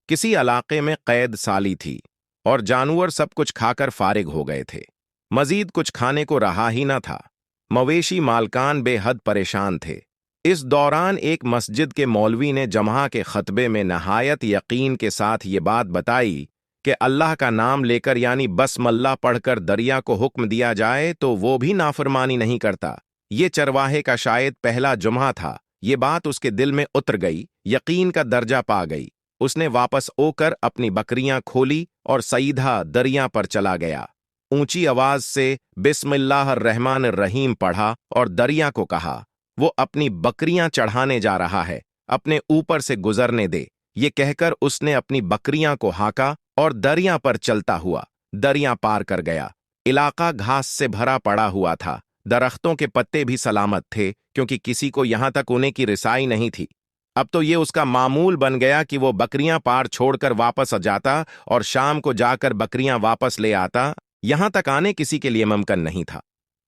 किसी इलाके में कैद साली थी और जानवर सब कुछ खाकर फारिग हो गए थे। मजीद कुछ खाने को रहा ही न था। मवेशी मालकान बेहद परेशान थे। इस दौरान एक मस्जिद के मौलवी ने जमा के खतबे में नहायत यकीन के साथ ये बात बताई कि अल्लाह का नाम लेकर यानी बस्मल्लाह पढ़कर दरिया को हुक्म दिया जाए तो वो भी नाफरमानी नहीं करता। ये चरवाहे का शायद पहला जुम्हा था। ये बात उसके दिल में उतर गई, यकीन का दर्जा पा गई। उसने वापस ओकर अपनी बकरियां खोली और सीधा दरिया पर चला गया। ऊंची आवाज से बिस्मिल्लाहिर्रहमानिर्रहीम पढ़ा और दरिया को कहा, वो अपनी बकरियां चढ़ाने जा रहा है, अपने ऊपर से गुजरने दे। ये कहकर उसने अपनी बकरियां को हाका और दरिया पर चलता हुआ दरिया पार कर गया। इलाका घास से भरा पड़ा हुआ था। दरख्तों के पत्ते भी सलामत थे क्योंकि किसी को यहां तक उन्हें की रिसाई नहीं थी। अब तो ये उसका मामूल बन गया कि वो बकरियां पार छोड़कर वापस आ जाता और शाम को जाकर बकरियां वापस ले आता। यहां तक आने किसी के लिए मुमकिन नहीं था।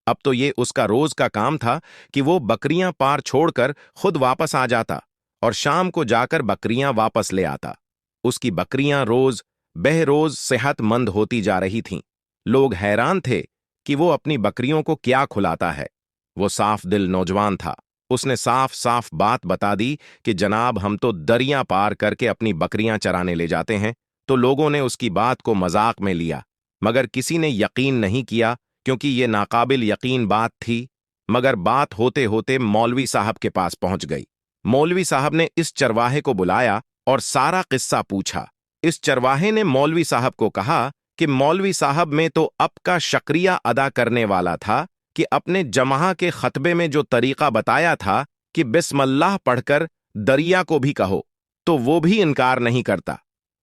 अब तो ये उसका रोज का काम था कि वो बकरियां पार छोड़कर खुद वापस आ जाता और शाम को जाकर बकरियां वापस ले आता। उसकी बकरियां रोज बहरोज सेहतमंद होती जा रही थीं। लोग हैरान थे कि वो अपनी बकरियों को क्या खिलाता है। वो साफ दिल नौजवान था। उसने साफ साफ बात बता दी कि जनाब, हम तो दरिया पार करके अपनी बकरियां चराने ले जाते हैं। तो लोगों ने उसकी बात को मजाक में लिया, मगर किसी ने यकीन नहीं किया क्योंकि ये नाकाबिल यकीन बात थी। मगर बात होते होते मौलवी साहब के पास पहुंच गई। मौलवी साहब ने इस चरवाहे को बुलाया और सारा किस्सा पूछा। इस चरवाहे ने मौलवी साहब को कहा कि मौलवी साहब में तो अब का शुक्रिया अदा करने वाला था कि अपने जमाह के खतबे में जो तरीका बताया था कि बिस्मिल्लाह पढ़कर दरिया को भी कहो, तो वो भी इनकार नहीं करता।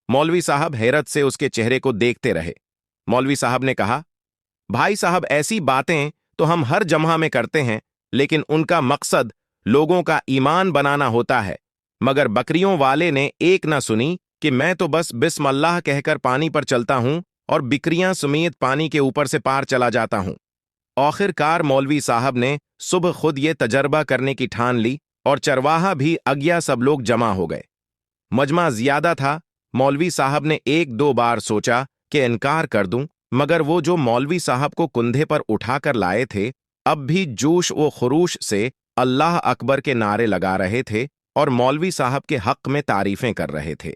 मौलवी साहब हैरत से उसके चेहरे को देखते रहे। मौलवी साहब ने कहा, भाई साहब, ऐसी बातें तो हम हर जमाह में करते हैं, लेकिन उनका मकसद लोगों का ईमान बनाना होता है। मगर बकरियों वाले ने एक न सुनी कि मैं तो बस बिस्मिल्लाह कहकर पानी पर चलता हूं और बकरियां समेत पानी के ऊपर से पार चला जाता हूं। आखिरकार मौलवी साहब ने सुबह खुद ये तजर्बा करने की ठान ली और चरवाहा भी अज्ञा सब लोग जमा हो गए। मजमा ज्यादा था। मौलवी साहब ने एक दो बार सोचा कि इनकार कर दूं, मगर वो जो मौलवी साहब को कुंधे पर उठाकर लाए थे अब भी जोश व खरूश से अल्लाह अकबर के नारे लगा रहे थे और मौलवी साहब के हक में तारीफें कर रहे थे।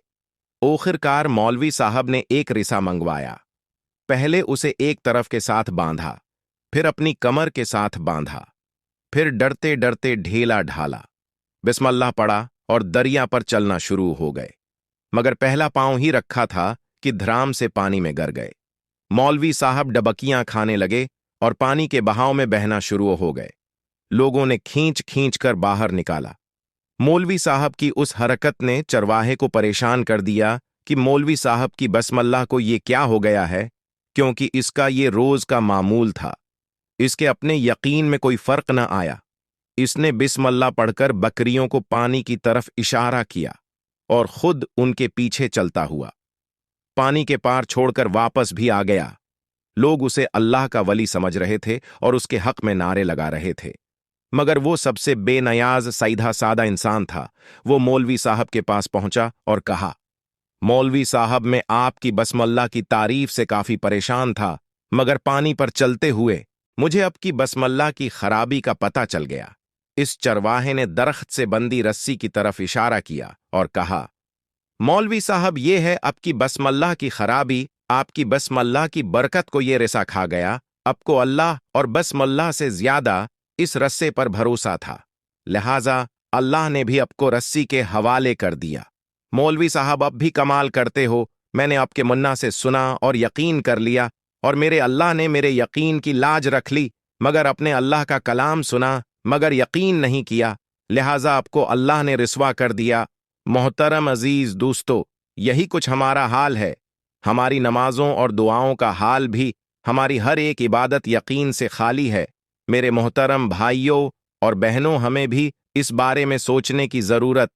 आखिरकार मौलवी साहब ने एक रिसा मंगवाया। पहले उसे एक तरफ के साथ बांधा, फिर अपनी कमर के साथ बांधा, फिर डरते डरते ढेला ढाला, बिस्मिल्लाह पढ़ा और दरिया पर चलना शुरू हो गए। मगर पहला पांव ही रखा था कि धराम से पानी में गिर गए। मौलवी साहब डबकियां खाने लगे और पानी के बहाव में बहना शुरू हो गए। लोगों ने खींच खींच कर बाहर निकाला। मौलवी साहब की उस हरकत ने चरवाहे को परेशान कर दिया कि मौलवी साहब की बिस्मिल्लाह को ये क्या हो गया है, क्योंकि इसका ये रोज का मामूल था। इसके अपने यकीन में कोई फर्क न आया। इसने बिस्मिल्लाह पढ़कर बकरियों को पानी की तरफ इशारा किया और खुद उनके पीछे चलता हुआ पानी के पार छोड़कर वापस भी आ गया। लोग उसे अल्लाह का वली समझ रहे थे और उसके हक में नारे लगा रहे थे, मगर वो सबसे बेनयाज सीधा सादा इंसान था। वो मौलवी साहब के पास पहुंचा और कहा, मौलवी साहब, मैं आपकी बिस्मिल्लाह की तारीफ से काफी परेशान था, मगर पानी पर चलते हुए मुझे आपकी बिस्मिल्लाह की खराबी का पता चल गया। इस चरवाहे ने दरख्त से बंदी रस्सी की तरफ इशारा किया और कहा, मौलवी साहब, ये है आपकी बिस्मिल्लाह की खराबी। आपकी बिस्मिल्लाह की बरकत को ये रिसा खा गया। आपको अल्लाह और बिस्मिल्लाह से ज्यादा इस रस्से पर भरोसा था, लिहाजा अल्लाह ने भी आपको रस्सी के हवाले कर दिया। मौलवी साहब, अब भी कमाल करते हो। मैंने आपके मुन्ना से सुना और यकीन कर लिया और मेरे अल्लाह ने मेरे यकीन की लाज रख ली, मगर अपने अल्लाह का कलाम सुना मगर यकीन नहीं किया, लिहाजा आपको अल्लाह ने रिस्वा कर दिया। मोहतरम अजीज दोस्तों, यही कुछ हमारा हाल है। हमारी नमाजों और दुआओं का हाल भी, हमारी हर एक इबादत यकीन से खाली है। मेरे मोहतरम भाइयों और बहनों, हमें भी इस बारे में सोचने की जरूरत